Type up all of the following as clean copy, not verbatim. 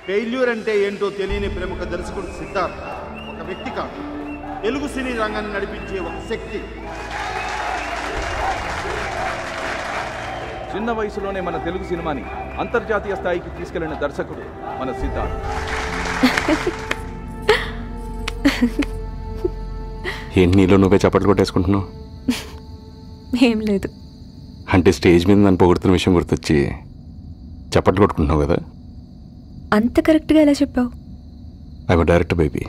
Failure అంటే ఏంటో తెలియని ప్రముఖ దర్శకుడు సిద్ధార్థ్ ఒక వ్యక్తి కాదు, తెలుగు సినీ రంగాన్ని నడిపించే ఒక శక్తి. చిన్న వయసులోనే మన తెలుగు సినిమాని అంతర్జాతీయ స్థాయికి తీసుకెళ్లిన దర్శకుడు మన సిద్ధార్థ్. నీలో నువ్వే చప్పట్లు కొట్టేసుకుంటున్నావు? ఏం లేదు. అంటే స్టేజ్ మీద నన్ను పొగుడుతున్న విషయం గుర్తొచ్చి చప్పట్లు కొట్టుకుంటున్నావు కదా? అంత కరెక్ట్గా ఎలా చెప్పావు? I director baby.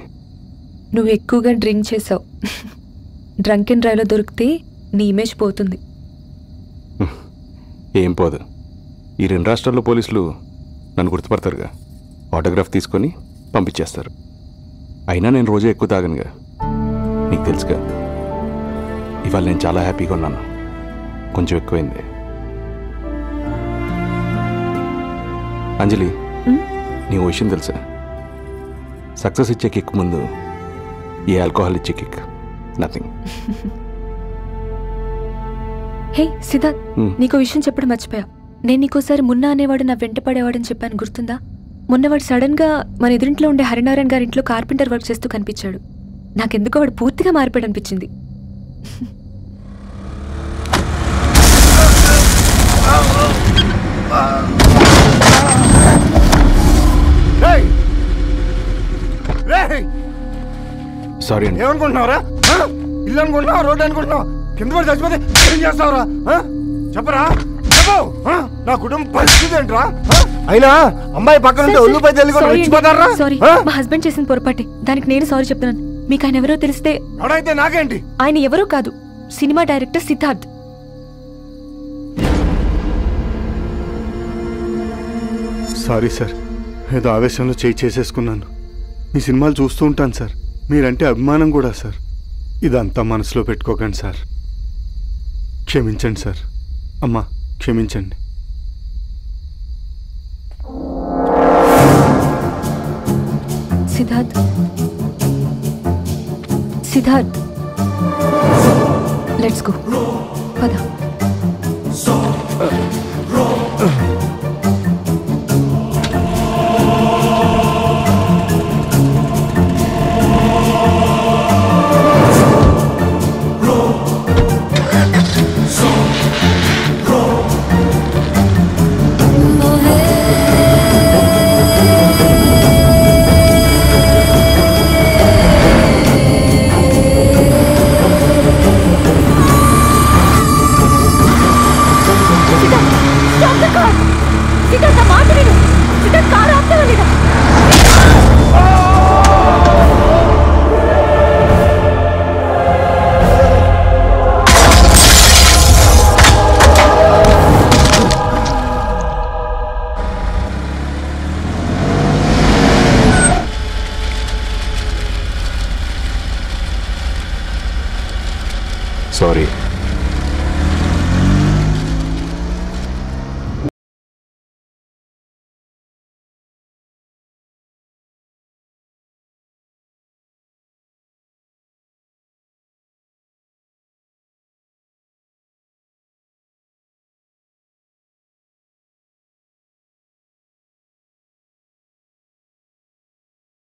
నువ్వు ఎక్కువగా డ్రింక్ చేసావు. డ్రంక్ అండ్ డ్రైవ్లో దొరికితే నీ ఇమేజ్ పోతుంది. ఏం పోదు. ఈ 2 రాష్ట్రాల్లో పోలీసులు నన్ను గుర్తుపడతారుగా, ఆటోగ్రాఫ్ తీసుకొని పంపించేస్తారు. అయినా నేను రోజే ఎక్కువ తాగనుగా, నీకు తెలుసుగా. ఇవాళ నేను చాలా హ్యాపీగా ఉన్నాను, కొంచెం ఎక్కువైంది. అంజలి, నీ విషయం తెలుసా? సక్సెస్ ఇచ్చే కిక్ ముందు ఈ ఆల్కహాల్ ఇచ్చే కిక్ నథింగ్. హే సిద్ధార్థ్, నీకో విషయం చెప్పడం మర్చిపోయా. నేను నీకోసారి మున్నా అనేవాడు నా వెంట పడేవాడని చెప్పాను, గుర్తుందా? మొన్నవాడు సడన్ గా మన ఎదురింట్లో ఉండే హరినారాయణ గారి ఇంట్లో కార్పెంటర్ వర్క్ చేస్తూ కనిపించాడు. నాకెందుకో వాడు పూర్తిగా మారిపోయాడు అనిపించింది. సారీ అండి. ఏమనుకుంటున్నావురా? ఇల్లు అనుకుంటున్నావు, రోడ్డు అనుకుంటున్నావు, కింద పడి చచ్చిపోతే ఏం చేస్తావురా? చెప్పరా, చెప్పు. నా కుటుంబ పరిస్థితి ఏంట్రా? అయినా అమ్మాయి పక్కన ఒళ్ళుపై తెలియకుండా సారీ, మా హస్బెండ్ చేసిన పొరపాటే, దానికి నేను సారీ చెప్తున్నాను. మీకు ఆయన ఎవరో తెలిస్తే. ఎవడైతే నాకేంటి? ఆయన ఎవరో కాదు, cinema director Siddharth. Sorry sir, ఏదో ఆవేశంలో చేసేసుకున్నాను. మీ సినిమాలు చూస్తూ ఉంటాను సార్, మీరంటే అభిమానం కూడా సార్. ఇదంతా మనసులో పెట్టుకోకండి సార్, క్షమించండి సార్. అమ్మా క్షమించండి. సిద్ధార్థ్, సిద్ధార్థ్, లెట్స్ గో, పద. సారీ.